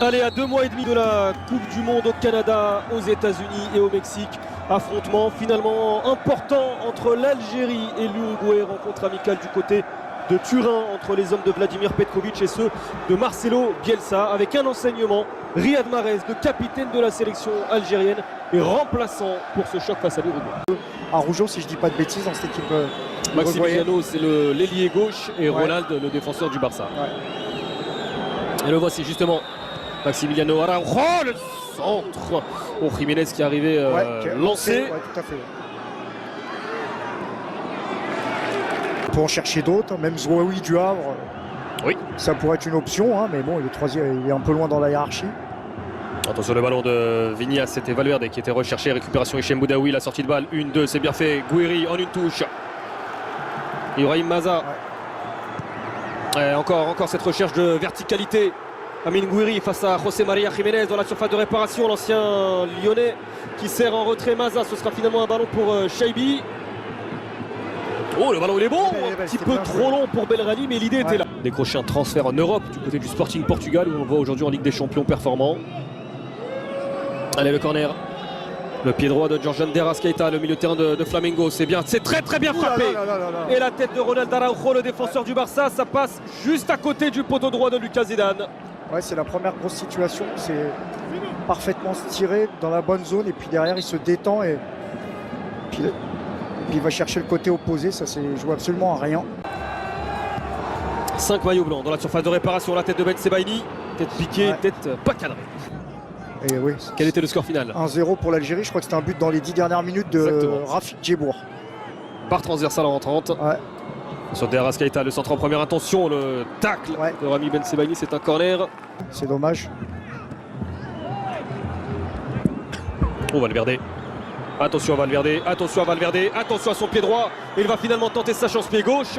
Allez, à 2 mois et demi de la Coupe du Monde au Canada, aux États-Unis et au Mexique, affrontement finalement important entre l'Algérie et l'Uruguay, rencontre amicale du côté de Turin entre les hommes de Vladimir Petkovic et ceux de Marcelo Bielsa, avec un enseignement: Riyad Mahrez, le capitaine de la sélection algérienne, est remplaçant pour ce choc face à l'Uruguay. Araujo, si je dis pas de bêtises, dans cette équipe. Maximiliano, c'est l'ailier gauche, et Ronald, le défenseur du Barça. Et le voici justement, Maximiliano Araujo, le centre. Oh, Jiménez qui est arrivé lancé. Tout à fait. On peut en chercher d'autres, même Zouaoui du Havre. Oui. Ça pourrait être une option, hein, mais bon, le troisième, il est un peu loin dans la hiérarchie. Attention, le ballon de Vignas, c'était Valverde qui était recherché. Récupération Hichem Boudaoui, la sortie de balle. 1-2, c'est bien fait. Gouiri en une touche. Ibrahim Maza. Et encore cette recherche de verticalité. Amine Gouiri face à José María Jiménez dans la surface de réparation. L'ancien lyonnais qui sert en retrait Maza. Ce sera finalement un ballon pour Chaibi. Oh, le ballon il est bon, un petit peu trop long pour Belrani, mais l'idée était là. Décrocher un transfert en Europe du côté du Sporting Portugal, où on voit aujourd'hui en Ligue des Champions performant. Allez, le corner. Le pied droit de Georgian De Arrascaeta, le milieu de terrain de Flamengo. C'est bien, c'est très bien frappé. Et la tête de Ronald Araujo, le défenseur du Barça, ça passe juste à côté du poteau droit de Lucas Zidane. Ouais, c'est la première grosse situation. C'est parfaitement tiré dans la bonne zone, et puis derrière il se détend et puis il va chercher le côté opposé. Ça, c'est joue absolument à rien. 5 maillots blancs dans la surface de réparation. La tête de Ben Sebaini, tête piquée, tête pas cadrée. Et oui, quel était le score final? 1-0 pour l'Algérie. Je crois que c'était un but dans les 10 dernières minutes de Rafik Djebour. Par transversale en 30. Ouais. Sur De Arrascaeta, le centre en première intention, le tacle de Rami Ben Sebaini, c'est un corner. C'est dommage. Oh, Valverde. Attention à Valverde, attention à Valverde, attention à son pied droit. Il va finalement tenter sa chance pied gauche.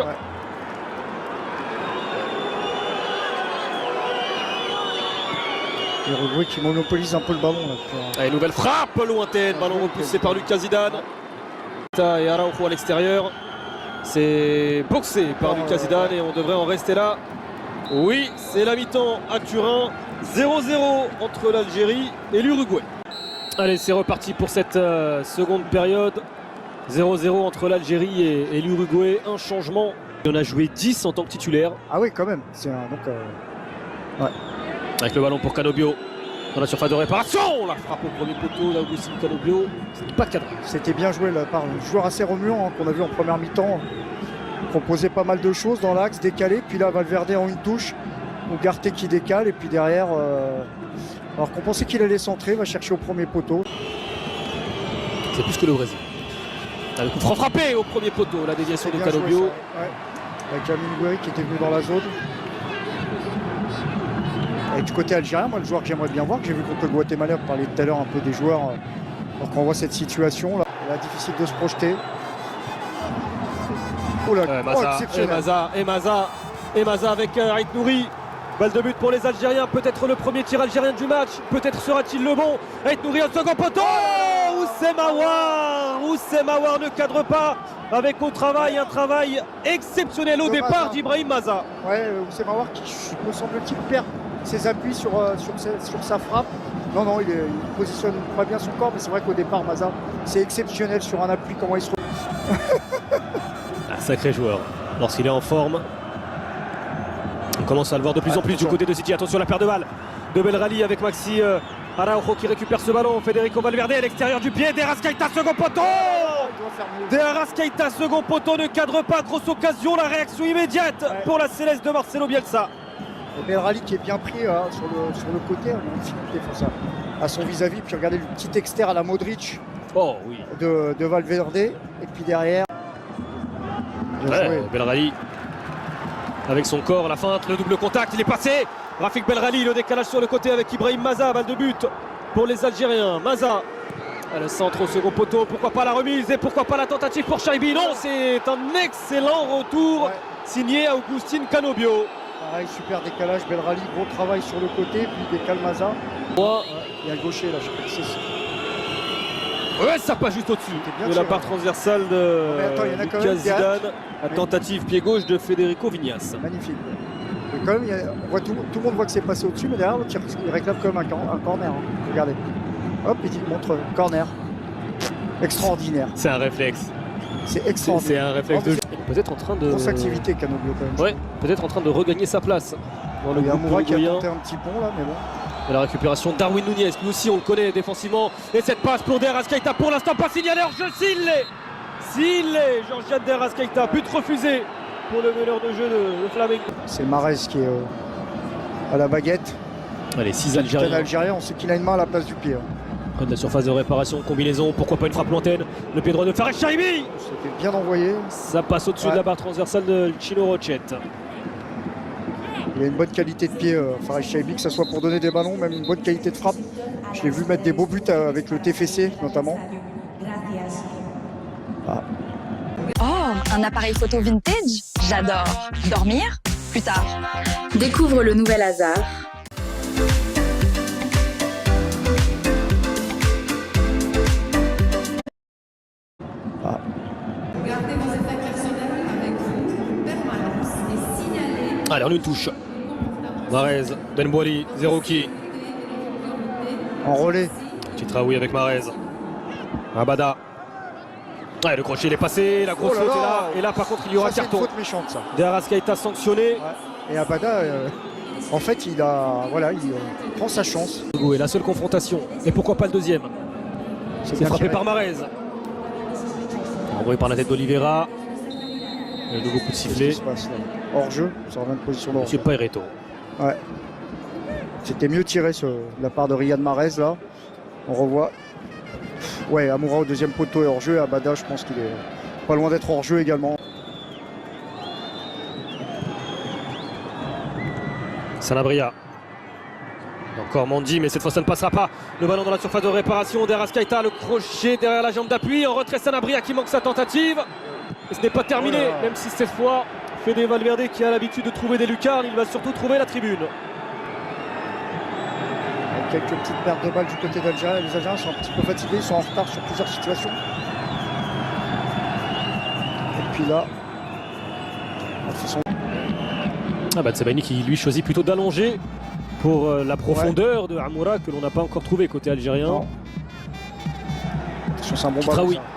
L'Uruguay qui monopolise un peu le ballon là. Allez, nouvelle frappe lointaine, ballon repoussé par Lucas Zidane. Et Araujo à l'extérieur. C'est boxé par Lucas Zidane et on devrait en rester là. Oui, c'est la mi-temps à Turin. 0-0 entre l'Algérie et l'Uruguay. Allez, c'est reparti pour cette seconde période. 0-0 entre l'Algérie et l'Uruguay. Un changement. Il en a joué 10 en tant que titulaire. Ah oui, quand même. Avec le ballon pour Canobio dans la surface de réparation. La frappe au premier poteau d'Agustin Canobio. C'était pas cadré. C'était bien joué là, par un joueur assez remuant qu'on a vu en première mi-temps. Proposait pas mal de choses dans l'axe, décalé. Puis là, Valverde en une touche. Ugarte qui décale. Et puis derrière, alors qu'on pensait qu'il allait centrer, va chercher au premier poteau. C'est plus que le Brésil. Le coup franc frappé au premier poteau. La déviation de Canobio. Avec Amine Gouiri qui était venu dans la zone. Et du côté algérien, moi le joueur que j'aimerais bien voir, que j'ai vu contre le Guatemala, on parlait tout à l'heure un peu des joueurs, alors qu'on voit cette situation là, difficile de se projeter. Oh là, et Maza avec Ait Nouri. Balle de but pour les Algériens, peut-être le premier tir algérien du match, peut-être sera-t-il le bon. Ait Nouri au second poteau. Oussem Aouar ne cadre pas, avec un travail exceptionnel au départ d'Ibrahim Maza. Ouais, Oussem Aouar qui, me semble-t-il, perd ses appuis sur sa frappe. Non, il positionne pas bien son corps, mais c'est vrai qu'au départ, Maza, c'est exceptionnel sur un appui, comment il se un sacré joueur, lorsqu'il est en forme. On commence à le voir de plus en plus du côté de City. Attention à la paire de balles de Belrali avec Maxi Araujo qui récupère ce ballon. Federico Valverde à l'extérieur du pied. De Arrascaeta, second poteau. De Arrascaeta, second poteau, ne cadre pas. Grosse occasion, la réaction immédiate pour la Céleste de Marcelo Bielsa. Et Belrali qui est bien pris sur le côté, face à son vis-à-vis. Puis regardez le petit externe à la Modric de Valverde. Et puis derrière, Belrali avec son corps, la feinte, le double contact, il est passé. Rafik Belrali, le décalage sur le côté avec Ibrahim Maza, balle de but pour les Algériens. Maza, le centre au second poteau, pourquoi pas la remise et pourquoi pas la tentative pour Chaibi. Non, c'est un excellent retour signé Agustin Canobio. Pareil, super décalage, Belrali, gros travail sur le côté, puis décale Maza. Il y a le gaucher là, je sais pas qui c'est. Ouais, ça passe juste au-dessus de la barre transversale de Lucas Zidane. La tentative pied gauche de Federico Vignas. Magnifique. Et quand même, on voit tout le monde voit que c'est passé au-dessus, mais derrière, l'autre, il réclame quand même un corner. Hein. Regardez. Hop, il montre corner. Extraordinaire. C'est un réflexe. C'est extraordinaire. C'est un réflexe de. Peut-être en train de. Grosse activité, Canobbio, quand même. Ouais, peut-être en train de regagner sa place. Dans le Il y a groupe Amoura qui a uruguayen. tenté un petit pont là, mais bon. Et la récupération Darwin Núñez, lui aussi on le connaît défensivement. Et cette passe pour Der Azkaïta, pour l'instant pas signalé hors jeu, s'il l'est, Georgian Der Azkaïta, but refusé pour le meneur de jeu de Flamengo. C'est Mahrez qui est à la baguette. Allez, 6 Capitaine Algériens. algérien, on sait qu'il a une main à la place du pied. Hein. Près de la surface de réparation, combinaison, pourquoi pas une frappe lointaine. Le pied droit de Fares Chaibi. C'était bien envoyé. Ça passe au-dessus Ouais. de la barre transversale de Chino Rochette. Il a une bonne qualité de pied, Fares Chaibi, que ce soit pour donner des ballons, même une bonne qualité de frappe. Je l'ai vu mettre des beaux buts avec le TFC notamment. Oh, un appareil photo vintage? J'adore. Dormir? Plus tard. Découvre le nouvel hasard. Gardez vos effets personnels avec vous en permanence et signalez Allez, on une touche. Mahrez, Ben Boili, Zerouki. En relais. Titraoui avec Mahrez. Abada. Ouais, le crochet il est passé, la grosse Oh là faute là. est là. Et là par contre il y aura Ça, c'est une carton. faute méchante ça. Der Azkaïta sanctionné. Ouais. Et Abada, en fait, il prend sa chance. Et la seule confrontation. Et pourquoi pas le deuxième? C'est bien frappé tiré. par Mahrez. Envoyé par la tête d'Oliveira. Le nouveau coup de Qu'est-ce qui sifflet. se passe là? Hors jeu, ça revient de position de hors Monsieur jeu. Paireto. Ouais. C'était mieux tiré de la part de Riyad Mahrez là. On revoit. Ouais, Amoura au deuxième poteau et hors jeu. Abada, je pense qu'il est pas loin d'être hors jeu également. Sanabria. Encore Mandy, mais cette fois ça ne passera pas. Le ballon dans la surface de réparation. Der Azkaïta, le crochet derrière la jambe d'appui. En retrait Sanabria qui manque sa tentative. Et ce n'est pas terminé, Oh là là. même si cette fois, Fede Valverde qui a l'habitude de trouver des lucarnes, il va surtout trouver la tribune. Avec quelques petites pertes de balles du côté d'Algérie. Les Algériens sont un petit peu fatigués, ils sont en retard sur plusieurs situations. Et puis là, ils sont- Tsebaini qui lui choisit plutôt d'allonger pour la profondeur de Amoura que l'on n'a pas encore trouvé côté algérien. Non. Attention, c'est un bon Titraoui. ballon.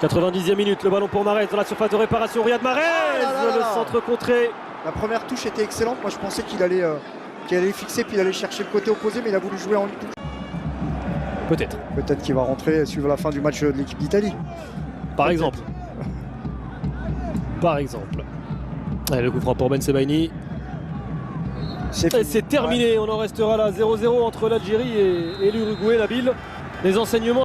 90e minute, le ballon pour Mahrez dans la surface de réparation. Riyad Mahrez, là là là le là. centre contré. La première touche était excellente. Moi, je pensais qu'il allait fixer puis il allait chercher le côté opposé, mais il a voulu jouer en une touche. Peut-être, Peut-être qu'il va rentrer suivant la fin du match de l'équipe d'Italie. par exemple. Par exemple. Allez, le coup franc pour Ben Sebaini. C'est Et fini. c'est terminé, on en restera là 0-0 entre l'Algérie et l'Uruguay, Nabil. Les enseignements.